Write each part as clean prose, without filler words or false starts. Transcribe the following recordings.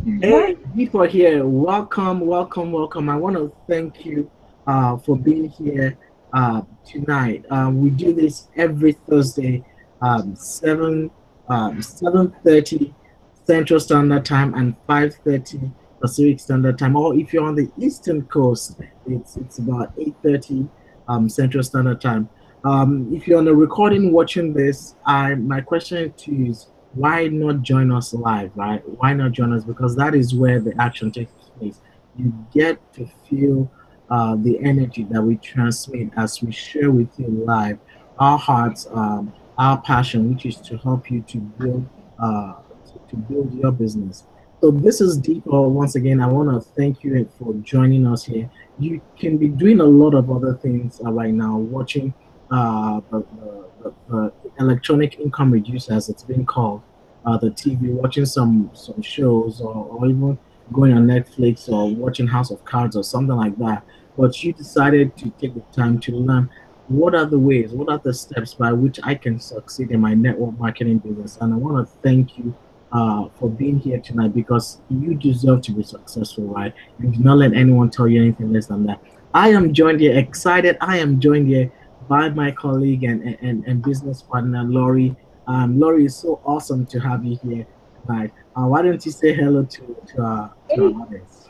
Hey, people here, welcome. I want to thank you for being here tonight. We do this every Thursday, 7:30 Central Standard Time and 5:30 Pacific Standard Time. Or if you're on the Eastern Coast, it's about 8:30 Central Standard Time. If you're on the recording watching this, I my question to you is why not join us live, right? Why not join us? Because that is where the action takes place. You get to feel the energy that we transmit as we share with you live our hearts, our passion, which is to help you to build to build your business. So this is Deepa. Once again, I want to thank you for joining us here. You can be doing a lot of other things right now, watching the electronic income reducer, as it's been called, the TV, watching some shows, or even going on Netflix or watching House of Cards or something like that. But you decided to take the time to learn what are the ways, what are the steps by which I can succeed in my network marketing business. And I want to thank you for being here tonight because you deserve to be successful, right? And do not let anyone tell you anything less than that. I am joined here, excited. I am joined here by my colleague and business partner, Laurie. Laurie, it's so awesome to have you here tonight. Why don't you say hello to our Hey. audience?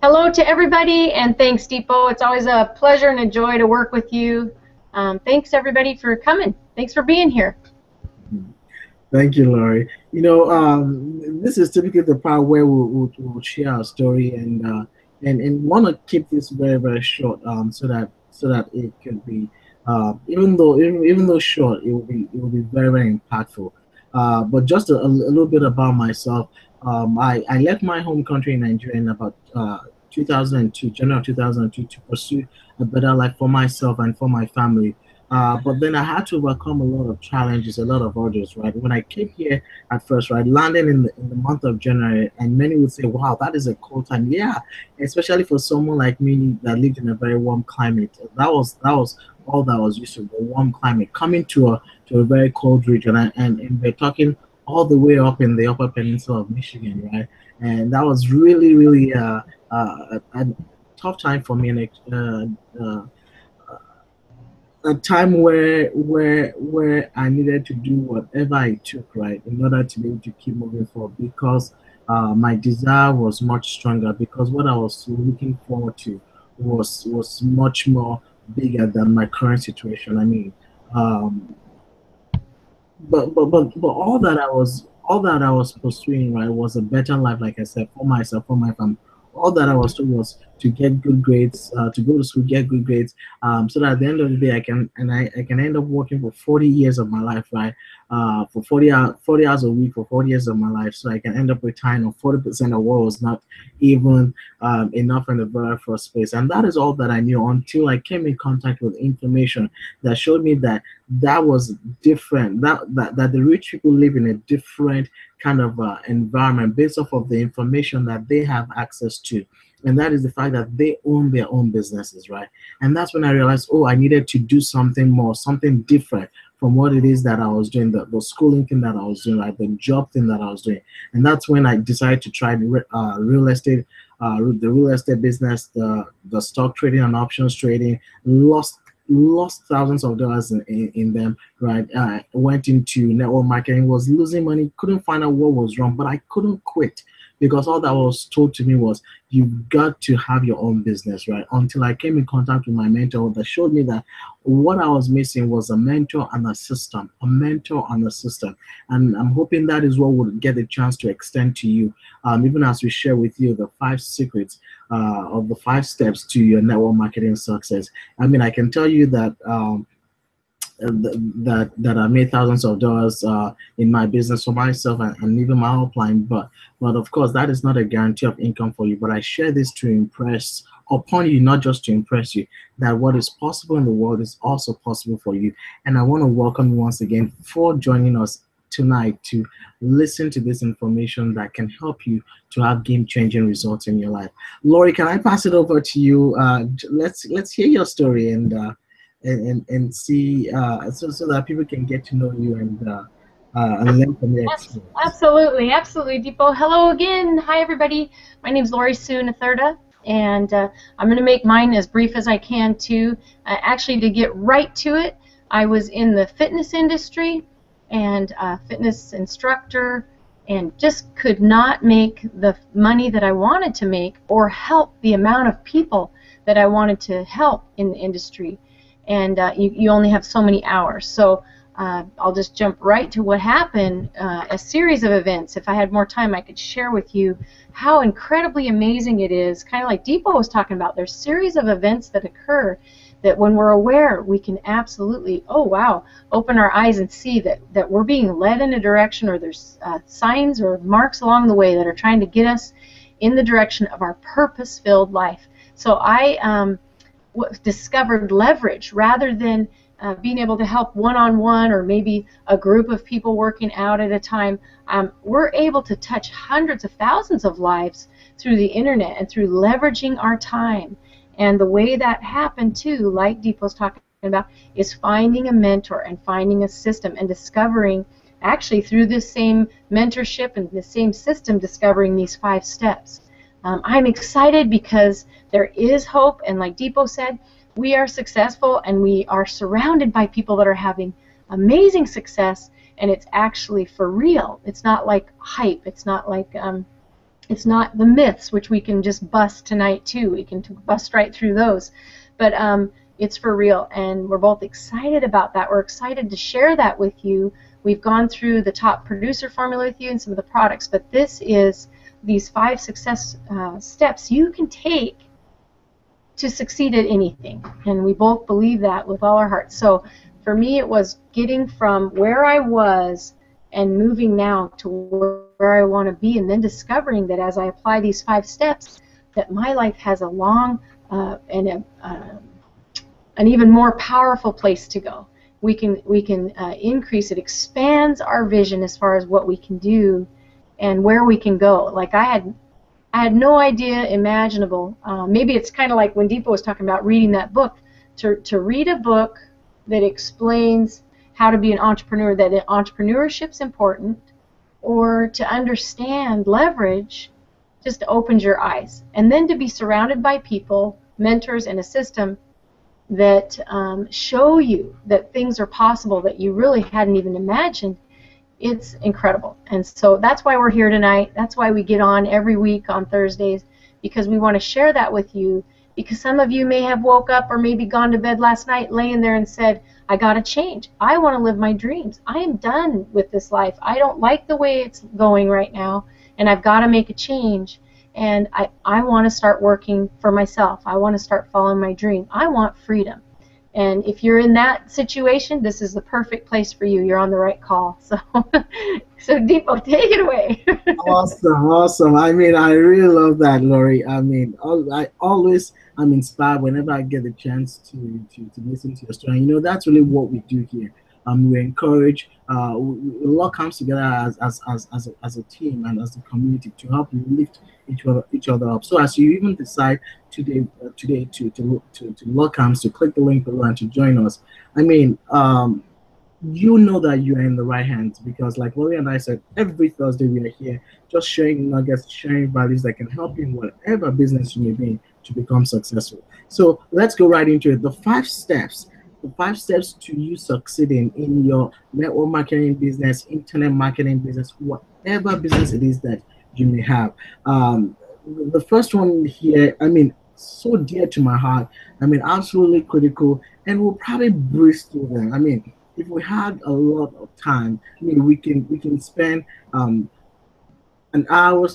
Hello to everybody, and thanks, Deepo. It's always a pleasure and a joy to work with you. Thanks, everybody, for coming. Thanks for being here. Thank you, Laurie. This is typically the part where we'll share our story and want to keep this very short, so that it could be even though short, it will be very impactful. But just a little bit about myself. I left my home country in Nigeria in about 2002, January 2002, to pursue a better life for myself and for my family. But then I had to overcome a lot of challenges, a lot of hurdles, right? When I came here at first, right, landing in the month of January, and many would say, "Wow, that is a cold time." Yeah, especially for someone like me that lived in a very warm climate. That was all that was used to, the warm climate. Coming to a very cold region, and we're talking all the way up in the Upper Peninsula of Michigan, right? And that was really a tough time for me, and a time where I needed to do whatever it took, right, in order to be able to keep moving forward because my desire was much stronger because what I was looking forward to was much more bigger than my current situation. I mean, um, but all that I was pursuing, right, was a better life, like I said, for myself, for my family. All that I was doing was to get good grades, to go to school, get good grades, so that at the end of the day I can end up working for 40 years of my life, right? For 40 hours a week for 40 years of my life, so I can end up retiring on 40% of what was not even enough in the very first place. And that is all that I knew until I came in contact with information that showed me that was different. That the rich people live in a different kind of environment based off of the information that they have access to. And that is the fact that they own their own businesses, right? And that's when I realized, oh, I needed to do something more, something different from what it is that I was doing, the schooling thing that I was doing, right? The job thing that I was doing. And that's when I decided to try the real estate business, the stock trading and options trading. Lost thousands of dollars in them, right? Went into network marketing, was losing money, couldn't find out what was wrong, but I couldn't quit because all that was told to me was you've got to have your own business, right? Until I came in contact with my mentor that showed me that what I was missing was a mentor and a system, a mentor and a system. And I'm hoping that is what we'll get a chance to extend to you, even as we share with you the 5 secrets of the 5 steps to your network marketing success. I mean, I can tell you that that I made thousands of dollars in my business for myself and even my upline. But of course, that is not a guarantee of income for you. But I share this to impress upon you, not just to impress you, that what is possible in the world is also possible for you. And I want to welcome you once again for joining us tonight to listen to this information that can help you to have game-changing results in your life. Laurie, can I pass it over to you? Let's hear your story and see so that people can get to know you and learn from your experience. Absolutely, absolutely, Deepo. Hello again. Hi, everybody. My name's Lori Sue Nathurda, and I'm going to make mine as brief as I can, too. Actually, to get right to it, I was in the fitness industry and fitness instructor, and just could not make the money that I wanted to make or help the amount of people that I wanted to help in the industry. And you only have so many hours. So I'll just jump right to what happened. A series of events. If I had more time, I could share with you how incredibly amazing it is. Kind of like Deepo was talking about. There's a series of events that occur that when we're aware, we can absolutely, oh wow, open our eyes and see that we're being led in a direction, or there's signs or marks along the way that are trying to get us in the direction of our purpose-filled life. So I discovered leverage rather than being able to help one-on-one or maybe a group of people working out at a time. We're able to touch hundreds of thousands of lives through the internet and through leveraging our time. And the way that happened too, like Deepo's talking about, is finding a mentor and finding a system and discovering, actually through this same mentorship and the same system, discovering these 5 steps. I'm excited because there is hope, and like Deepo said, we are successful and we are surrounded by people that are having amazing success, and it's actually for real. It's not like hype. It's not like it's not the myths, which we can just bust tonight too. We can bust right through those, but it's for real, and we're both excited about that. We're excited to share that with you. We've gone through the top producer formula with you and some of the products, but this is these 5 success steps you can take to succeed at anything, and we both believe that with all our hearts. So for me, it was getting from where I was and moving now to where I want to be, and then discovering that as I apply these 5 steps, that my life has a long and an even more powerful place to go. We can increase. It expands our vision as far as what we can do and where we can go. Like I had no idea imaginable. Maybe it's kind of like when Deepa was talking about reading that book. To read a book that explains how to be an entrepreneur, that entrepreneurship's important, or to understand leverage, just opens your eyes. And then to be surrounded by people, mentors, and a system that show you that things are possible that you really hadn't even imagined, it's incredible. And so that's why we're here tonight. That's why we get on every week on Thursdays, because we want to share that with you, because some of you may have woke up or maybe gone to bed last night laying there and said, I got to change. I want to live my dreams. I am done with this life. I don't like the way it's going right now, and I've got to make a change. And I want to start working for myself. I want to start following my dream. I want freedom. And if you're in that situation, this is the perfect place for you. You're on the right call. So, so Deepo, take it away. Awesome, awesome. I mean, I really love that, Lori. I mean, I always I'm inspired whenever I get the chance to listen to your story. You know, that's really what we do here. We encourage. A lot comes together as a team and as a community to help lift each other up. So as you even decide today to log comes to click the link below and to join us. I mean, you know that you are in the right hands, because like Lori and I said, every Thursday we are here just sharing nuggets, sharing values that can help you in whatever business you may be in to become successful. So let's go right into it. The 5 steps to you succeeding in your network marketing business, internet marketing business, whatever business it is that you may have. The first one here, I mean, so dear to my heart. I mean, absolutely critical, and we'll probably breeze through them. I mean, if we had a lot of time, I mean, we can spend an hour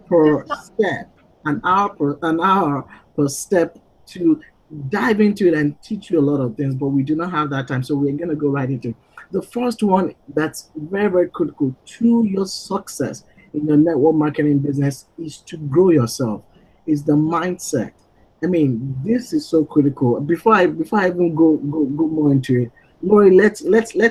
per step, an hour per step to dive into it and teach you a lot of things. But we do not have that time, so we're gonna go right into it. The first one that's very, very critical to your success in your network marketing business is to grow yourself. Is the mindset. I mean, this is so critical. Before I even go more into it, Lori, let's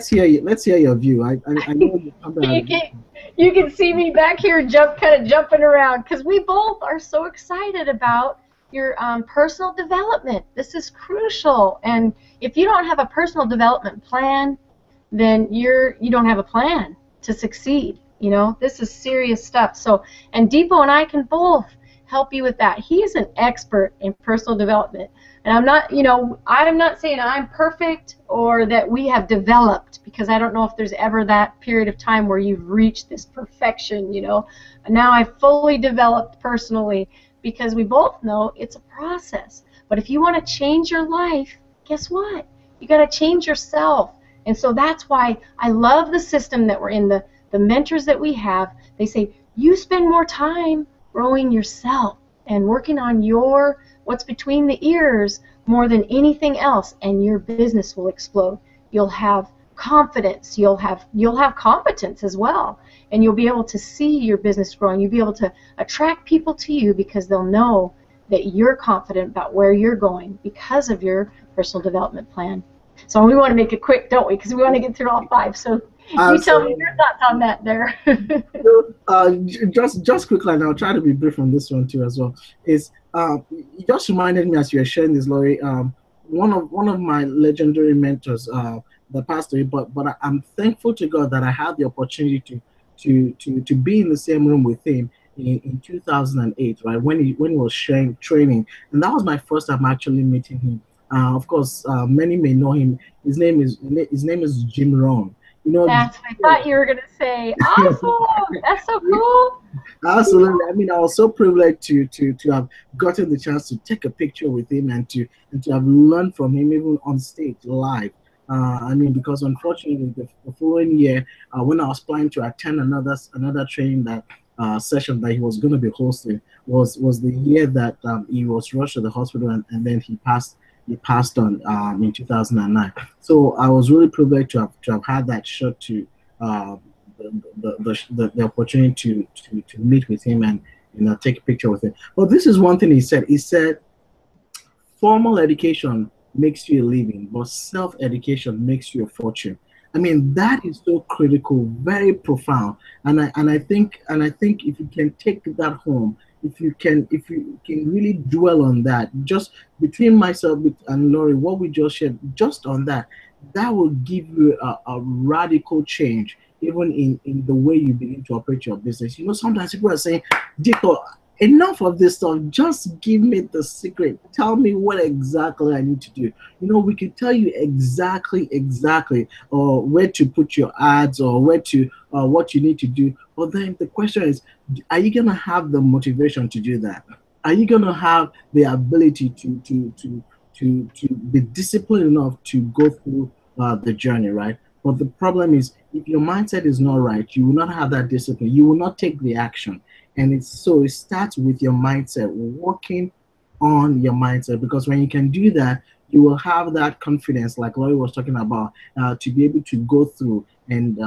hear you. Let's hear your view. I know you come You down. can, you can see me back here kind of jumping around, because we both are so excited about your personal development. This is crucial, and if you don't have a personal development plan, then you don't have a plan to succeed. You know, this is serious stuff. So, and Deepo and I can both help you with that. He's an expert in personal development. And I'm not, you know, I'm not saying I'm perfect or that we have developed, because I don't know if there's ever that period of time where you've reached this perfection, you know. Now I've fully developed personally, because we both know it's a process. But if you want to change your life, guess what? You got to change yourself. And so that's why I love the system that we're in, the mentors that we have. They say, you spend more time growing yourself and working on your what's between the ears more than anything else, and your business will explode. You'll have confidence, you'll have competence as well, and you'll be able to see your business growing. You'll be able to attract people to you because they'll know that you're confident about where you're going because of your personal development plan. So we want to make it quick, don't we? Because we want to get through all 5. So you tell me Absolutely. your thoughts on that there. So, just quickly, and I'll try to be brief on this one too as well. Is you just reminded me as you were sharing this, Laurie. One of my legendary mentors, that passed away, but I'm thankful to God that I had the opportunity to be in the same room with him in 2008, right, when he was sharing training, and that was my first time actually meeting him. Of course, many may know him. His name is Jim Rohn. You know, That's what I thought you were going to say. Awesome. That's so cool. absolutely. I mean, I was so privileged to have gotten the chance to take a picture with him and to have learned from him even on stage live. I mean, because unfortunately, the following year, when I was planning to attend another training that session that he was going to be hosting, was the year that he was rushed to the hospital, and then he passed on in 2009. So I was really privileged to have had that shot to uh, the opportunity to meet with him and take a picture with him. But this is one thing he said. He said formal education makes you a living, but self-education makes you a fortune. I mean, that is so critical, very profound. And I think if you can take that home, if you can really dwell on that, just between myself and Laurie, what we just shared, just on that, that will give you a radical change, even in the way you begin to operate your business. Sometimes people are saying, Dico, enough of this stuff. Just give me the secret. Tell me what exactly I need to do. We can tell you exactly, or where to put your ads, or where to what you need to do. But then the question is, are you gonna have the motivation to do that? Are you gonna have the ability to be disciplined enough to go through the journey, right? But the problem is, if your mindset is not right, you will not have that discipline. You will not take the action. And it starts with your mindset, working on your mindset, because when you can do that, you will have that confidence, like Laurie was talking about, to be able to go through and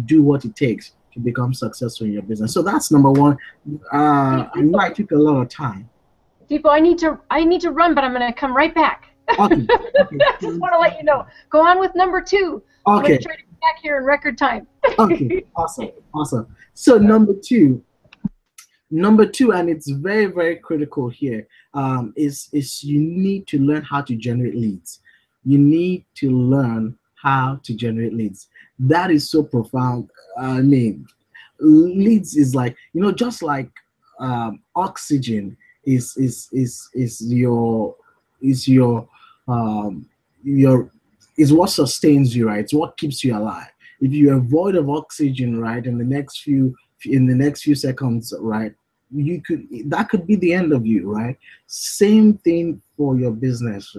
do what it takes to become successful in your business. So that's number one. Hey, I know I took a lot of time. Deepo, I need to run, but I'm going to come right back. Okay, okay, I just want to let you know. Go on with number 2. I'm going okay, to try to get back here in record time. okay. Awesome, awesome. So number two, and it's very, very critical here, is you need to learn how to generate leads. You need to learn how to generate leads. That is so profound. I mean, leads is like, just like oxygen is um your is what sustains you, right? It's what keeps you alive. If you're void of oxygen, right, in the next few seconds, right, that could be the end of you, right? Same thing for your business.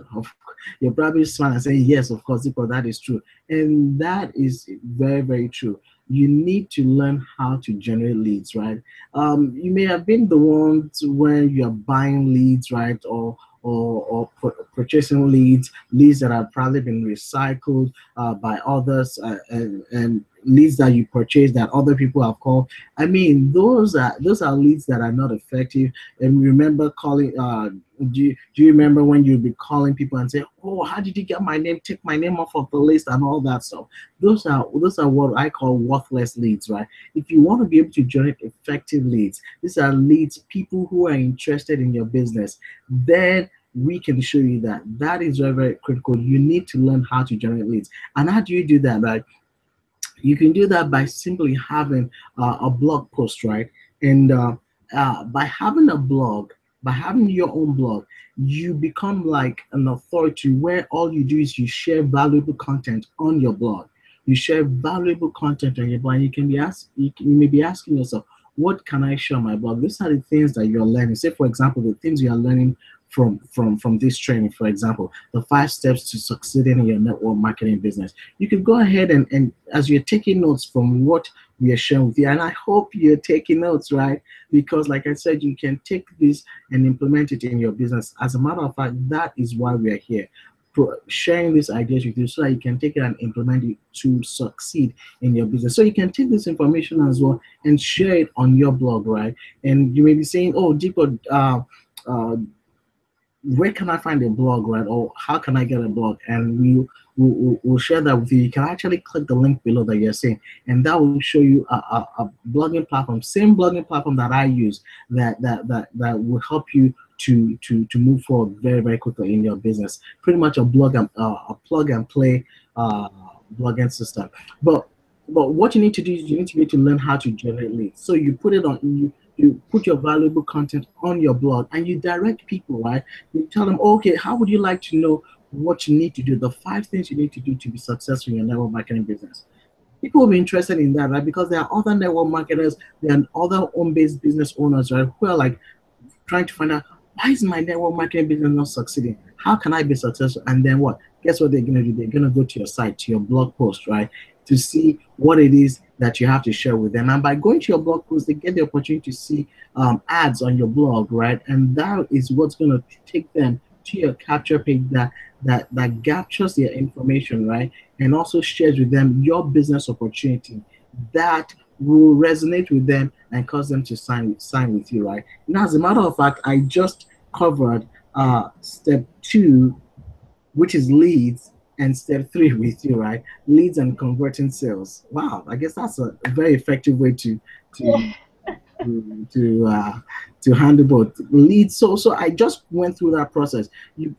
You're probably smiling and saying, yes, of course, because that is true. And that is very, very true. You need to learn how to generate leads, right? You may have been the ones when you're buying leads, right? Or purchasing leads that have probably been recycled by others, and leads that you purchase that other people have called. I mean, those are leads that are not effective. And remember calling. Do you remember when you'd be calling people and say, "Oh, how did you get my name? Take my name off of the list," and all that stuff. Those are what I call worthless leads, right? If you want to be able to generate effective leads, these are leads, people who are interested in your business. Then we can show you that. That is very, very critical. You need to learn how to generate leads. And how do you do that? Like, you can do that by simply having a blog post, right? And by having a blog, by having your own blog, you become like an authority where all you do is you share valuable content on your blog. You share valuable content on your blog. You can be asked, you may be asking yourself, what can I share on my blog? These are the things that you're learning. Say, for example, the things you are learning from this training. For example, the 5 steps to succeeding in your network marketing business. You can go ahead and as you're taking notes from what we are sharing with you, and I hope you're taking notes, right? Because like I said, you can take this and implement it in your business. As a matter of fact, that is why we are here, sharing these ideas with you so that you can take it and implement it to succeed in your business. So you can take this information as well and share it on your blog, right? And you may be saying, oh, Deepak, uh, where can I find a blog, right? Or how can I get a blog? And we'll share that with you. You can actually click the link below that you're seeing, and that will show you a blogging platform, same blogging platform that I use, that will help you to move forward very, very quickly in your business. Pretty much a plug and play uh, blogging system. But what you need to do is you need to be able to learn how to generate leads. So you put it on you put your valuable content on your blog and you direct people, right? You tell them, okay, how would you like to know what you need to do, the 5 things you need to do to be successful in your network marketing business? People will be interested in that, right? Because there are other network marketers, there are other home-based business owners, right, who are like trying to find out, why is my network marketing business not succeeding? How can I be successful? And then what? Guess what they're gonna do? They're gonna go to your site, to your blog post, right? To see what it is that you have to share with them. And by going to your blog post, they get the opportunity to see ads on your blog, right? And that is what's gonna take them to your capture page that captures their information, right? And also shares with them your business opportunity that will resonate with them and cause them to sign with you, right? Now, as a matter of fact, I just covered step 2, which is leads, and step 3 with you, right? Leads and converting sales. Wow, I guess that's a very effective way to to to uh, to handle both leads. So I just went through that process. You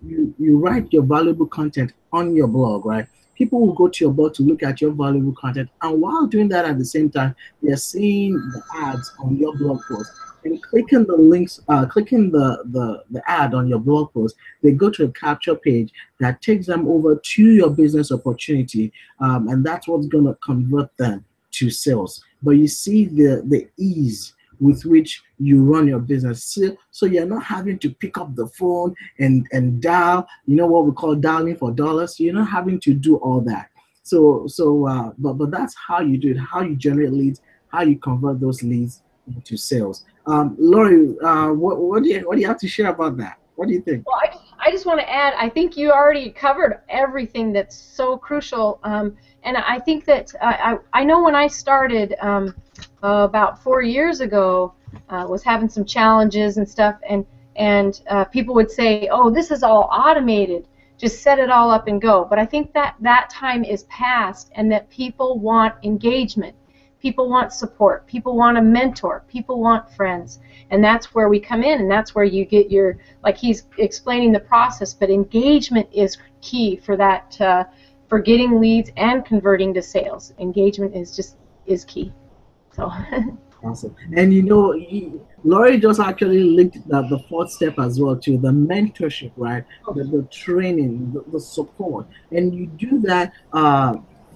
write your valuable content on your blog, right? People will go to your blog to look at your valuable content, and while doing that at the same time, they're seeing the ads on your blog post. And clicking the links, clicking the ad on your blog post, they go to a capture page that takes them over to your business opportunity, and that's what's gonna convert them to sales. But you see the ease with which you run your business. So you're not having to pick up the phone and dial, you know what we call dialing for dollars. So you're not having to do all that. But that's how you do it, how you generate leads, how you convert those leads into sales. Laurie, what do you have to share about that? What do you think? Well, I just want to add, I think you already covered everything that's so crucial. And I think that I know when I started about 4 years ago, was having some challenges and stuff, and people would say, "Oh, this is all automated. Just set it all up and go." But I think that that time is past, and that people want engagement. People want support. People want a mentor. People want friends. And that's where we come in, and that's where you get your, like he's explaining the process, but engagement is key for that, for getting leads and converting to sales. Engagement is key. So Awesome. And Laurie just actually linked the 4th step as well to the mentorship, right? The training, the support. And you do that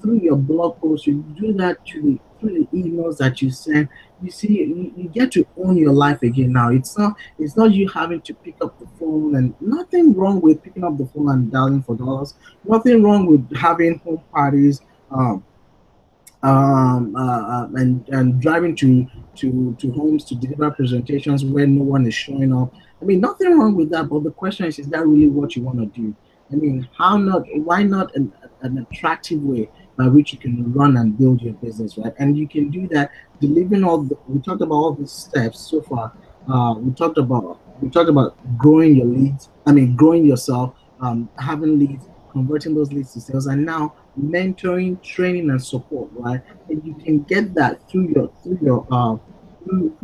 through your blog posts, you do that through the emails that you send. You see, you get to own your life again now. It's not you having to pick up the phone, and nothing wrong with picking up the phone and dialing for dollars. Nothing wrong with having home parties. And driving to homes to deliver presentations where no one is showing up. I mean, nothing wrong with that, but the question is that really what you want to do? I mean, how not? Why not an attractive way by which you can run and build your business, right? And you can do that delivering we talked about all these steps so far. We talked about growing your leads. I mean, growing yourself, having leads, converting those leads to sales, and now mentoring, training, and support, right? And you can get that through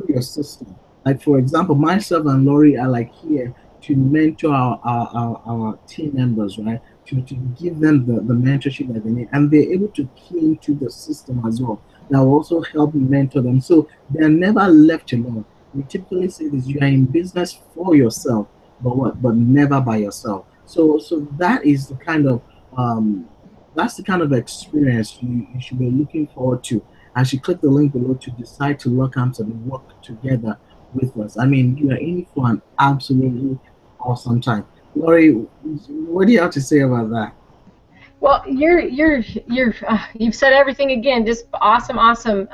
your system. Like for example, myself and Laurie are like here to mentor our team members, right? To give them the mentorship that they need, and they're able to key into the system as well. That will also help mentor them, so they're never left alone. We typically say this: you are in business for yourself, but what? But never by yourself. So that is the kind of um, that's the kind of experience you should be looking forward to as you click the link below to decide to log arms and work together with us. I mean, you are in for an absolutely awesome time. Laurie, what do you have to say about that? Well, you've said everything again. Just awesome, awesome.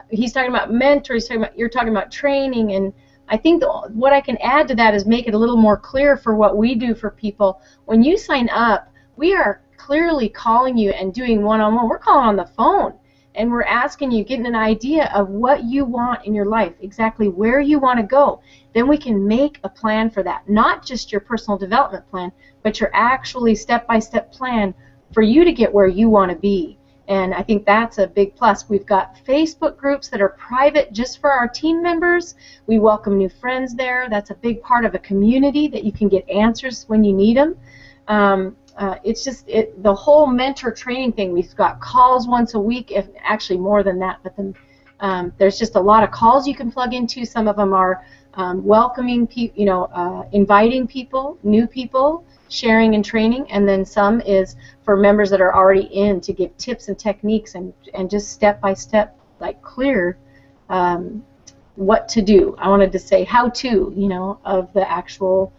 He's talking about mentors. You're talking about training, and I think what I can add to that is make it a little more clear for what we do for people. When you sign up, we are clearly calling you and doing one-on-one. We're calling on the phone, and we're asking you, getting an idea of what you want in your life, exactly where you want to go. Then we can make a plan for that, not just your personal development plan, but your actually step-by-step plan for you to get where you want to be. And I think that's a big plus. We've got Facebook groups that are private just for our team members. We welcome new friends there. That's a big part of a community that you can get answers when you need them. It's just the whole mentor training thing. We've got calls once a week, if actually more than that. But then there's just a lot of calls you can plug into. Some of them are welcoming people, inviting people, new people, sharing and training, and then some is for members that are already in to give tips and techniques and just step by step, like clear what to do. I wanted to say how to, of the actual.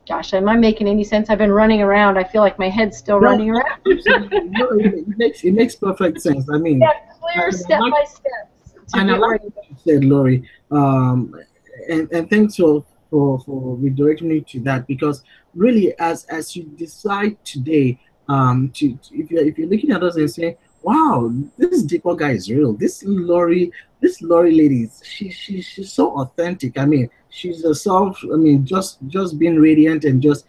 Gosh, am I making any sense? I've been running around. I feel like my head's still No, running around. absolutely. No, it makes perfect sense. I mean, Yeah, clear and step by steps to I get like where you what you said, Laurie. And thanks for redirecting me to that, because really, as you decide today, if you're looking at us and saying, "Wow, this Deepak guy is real. This Laurie lady, she's so authentic. I mean, she's herself. I mean, just being radiant and just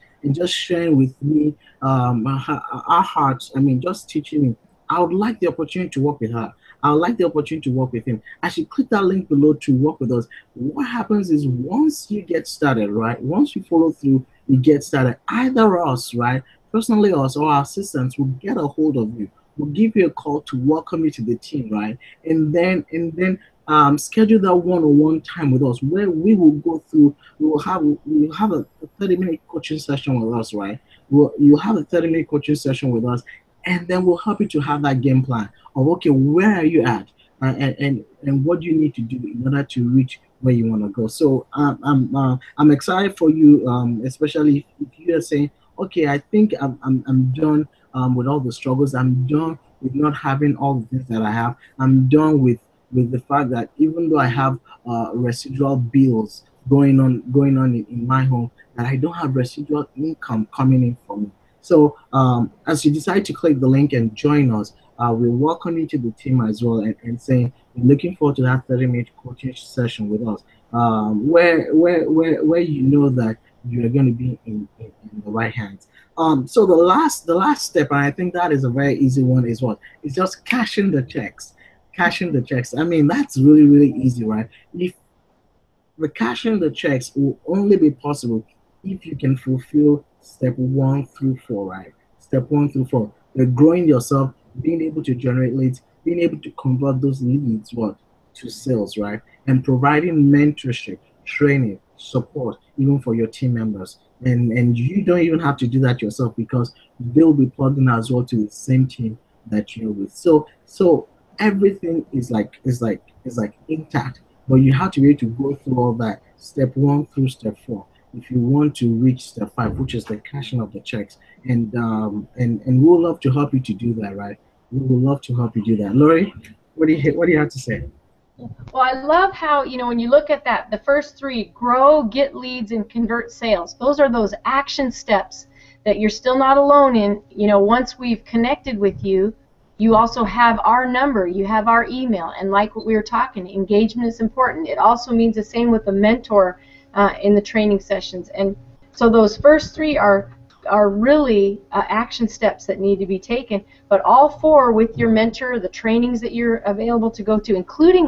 sharing with me our hearts. I mean, just teaching me. I would like the opportunity to work with her. I would like the opportunity to work with him. As you click that link below to work with us, what happens is once you get started, right? Once you follow through, you get started. Either us, right? Personally, us or our assistants will get a hold of you. We'll give you a call to welcome you to the team, right? And then schedule that one-on-one time with us where we will go through. We will have a 30-minute coaching session with us, right? You'll have a 30-minute coaching session with us, and then we'll help you to have that game plan of, okay, where are you at, and what do you need to do in order to reach where you want to go. So I'm excited for you, especially if you are saying, okay, I think I'm done with all the struggles. I'm done with not having all the things that I have. I'm done with the fact that even though I have residual bills going on in my home, that I don't have residual income coming in for me. So as you decide to click the link and join us, we welcome you to the team as well, and saying we're looking forward to that 30-minute coaching session with us, where you know that you are going to be in the right hands. So the last step, and I think that is a very easy one, is what? It's just cashing the checks. Cashing the checks. I mean, that's really, really easy, right? If the cashing the checks will only be possible if you can fulfill step 1 through 4, right? Step 1 through 4. The growing yourself, being able to generate leads, being able to convert those leads what to sales, right? And providing mentorship, training, support, even for your team members. And you don't even have to do that yourself, because they'll be plugged in as well to the same team that you're with. So everything is like intact, but you have to be able to go through all that, step 1 through step 4, if you want to reach step 5, which is the cashing of the checks. And we'll love to help you to do that, right? We would love to help you do that. Laurie, what do you have to say? Well, I love how, when you look at that, the first three, grow, get leads, and convert sales. Those are those action steps that you're still not alone in. Once we've connected with you, you also have our number, you have our email, and like what we were talking, engagement is important. It also means the same with the mentor in the training sessions. And so those first three are really action steps that need to be taken, but all four with your mentor, the trainings that you're available to go to, including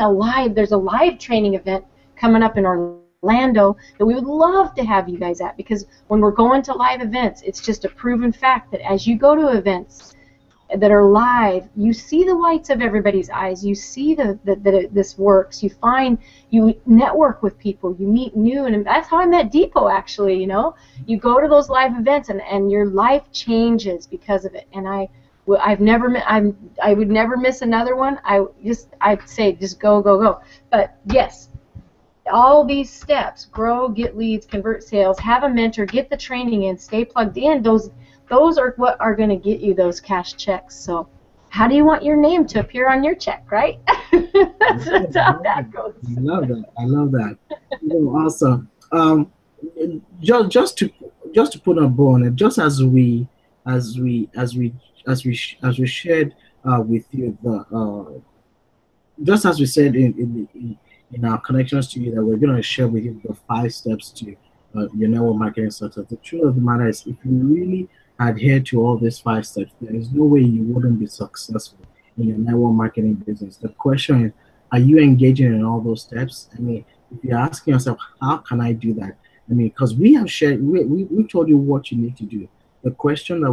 there's a live training event coming up in Orlando Orlando that we would love to have you guys at, because when we're going to live events, it's just a proven fact that as you go to events that are live, you see the whites of everybody's eyes. You see that this works. You network with people. You meet new, and that's how I met Depot, actually. You go to those live events, and your life changes because of it. And I would never miss another one. I'd say just go, go, go. But yes, all these steps: grow, get leads, convert sales, have a mentor, get the training in, stay plugged in. Those are what are going to get you those cash checks. So how do you want your name to appear on your check, right? That's how that goes. I love that. I love that. Awesome. Just to put a bow on it, just as we as we as we shared with you the just as we said in our connections to you, that we're going to share with you the 5 steps to your network marketing success. The truth of the matter is, if you really adhere to all these 5 steps, there is no way you wouldn't be successful in your network marketing business. The question is, are you engaging in all those steps? I mean, if you're asking yourself, how can I do that? I mean, because we have shared, we told you what you need to do. The question that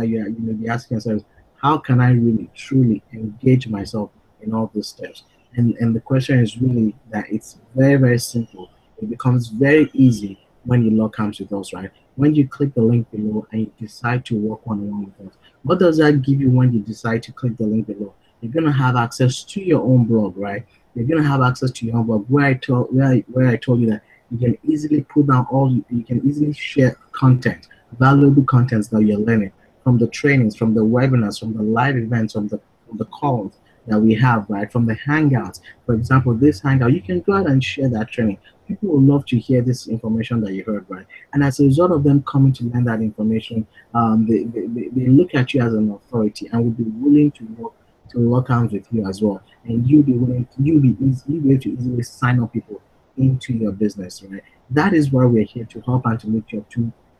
you may be asking yourself is, how can I really truly engage myself in all those steps? And the question is really that it's very, very simple. It becomes very easy when you log arms with us, right? When you click the link below and you decide to work one-on-one with us, what does that give you when you decide to click the link below? You're gonna have access to your own blog, right? You're gonna have access to your own blog where I told you that you can easily put down you can easily share content, valuable contents that you're learning from the trainings, from the webinars, from the live events, from the calls that we have, right? From the hangouts. For example, this hangout, you can go ahead and share that training. People would love to hear this information that you heard, right? And as a result of them coming to learn that information, they look at you as an authority and will be willing to work to lock arms with you as well. And you'll be able to easily sign up people into your business, right? That is why we're here, to help and to lift you up,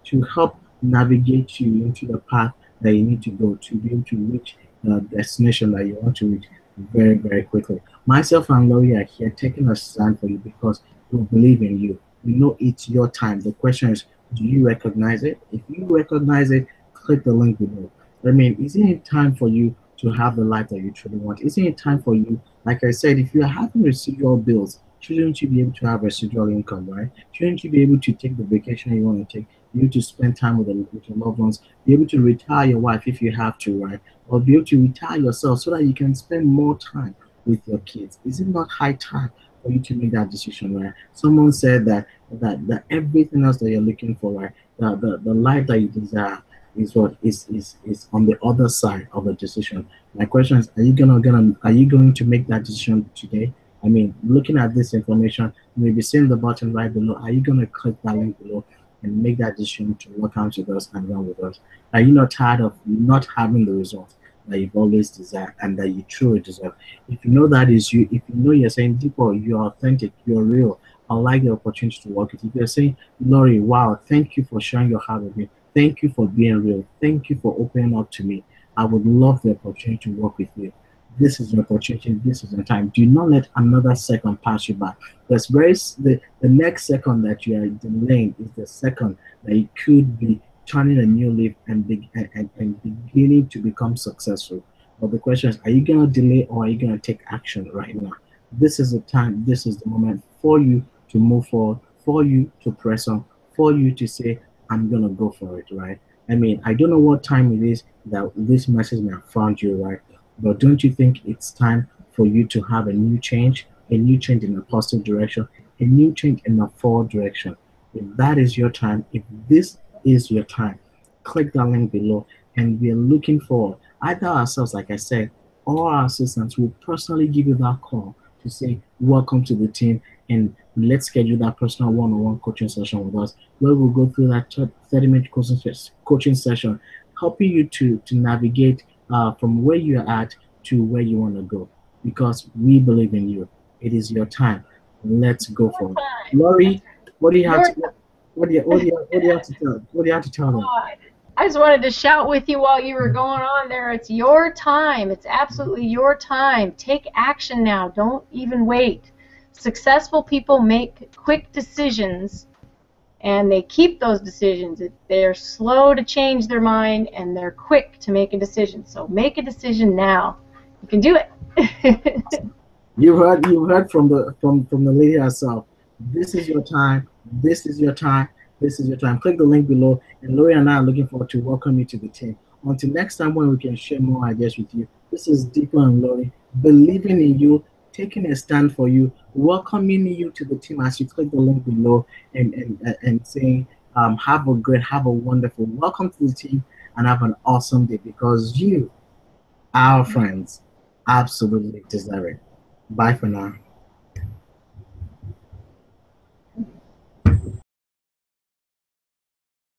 to help navigate you into the path that you need to go to be able to reach the destination that you want to reach very, very quickly. Myself and Laurie are here taking a stand for you because we believe in you. We know it's your time. The question is, do you recognize it? If you recognize it, click the link below. I mean, isn't it time for you to have the life that you truly want? Isn't it time for you, like I said, if you're having residual bills, shouldn't you be able to have residual income, right? Shouldn't you be able to take the vacation you want to take? Be able to spend time with your loved ones, be able to retire your wife if you have to, right? Or be able to retire yourself so that you can spend more time with your kids. Is it not high time for you to make that decision, right? Someone said that everything else that you're looking for, right? The life that you desire is what is on the other side of the decision. My question is, are you going to make that decision today? I mean, looking at this information, you may be seeing the button right below. Are you going to click that link below and make that decision to work out with us and run with us? Are you not tired of not having the results that you've always desired and that you truly deserve? If you know that is you, if you know you're saying, Deepo, you're authentic, you're real, I like the opportunity to work with you. If you're saying, Laurie, wow, thank you for sharing your heart with me. Thank you for being real. Thank you for opening up to me. I would love the opportunity to work with you. This is your opportunity. This is your time. Do not let another second pass you by. The next second that you are delaying is the second that you could be turning a new leaf and beginning to become successful. But the question is, are you going to delay or are you going to take action right now? This is the time, this is the moment for you to move forward, for you to press on, for you to say, I'm going to go for it, right? I mean, I don't know what time it is that this message may have found you, right? But don't you think it's time for you to have a new change in a positive direction, a new change in a forward direction? If that is your time, if this is your time, click that link below, and we are looking for either ourselves, like I said, or our assistants will personally give you that call to say, welcome to the team, and let's schedule that personal one-on-one coaching session with us, where we'll go through that 30-minute coaching session, helping you to navigate from where you're at to where you want to go, because we believe in you. It is your time. Let's go for it. Laurie, what do you have Your to what do you have to tell them? time. I just wanted to shout with you while you were going on there. It's your time. It's absolutely your time. Take action now. Don't even wait. Successful people make quick decisions, and they keep those decisions. They're slow to change their mind, and they're quick to make a decision. So make a decision now. You can do it. You heard from the lady herself. This is your time. This is your time. This is your time. Click the link below, and Lori and I are looking forward to welcome you to the team. Until next time, when we can share more ideas with you. This is Deepa and Lori, believing in you, taking a stand for you, welcoming you to the team as you click the link below, and saying, have a wonderful welcome to the team, and have an awesome day because you, our friends, absolutely deserve it. Bye for now.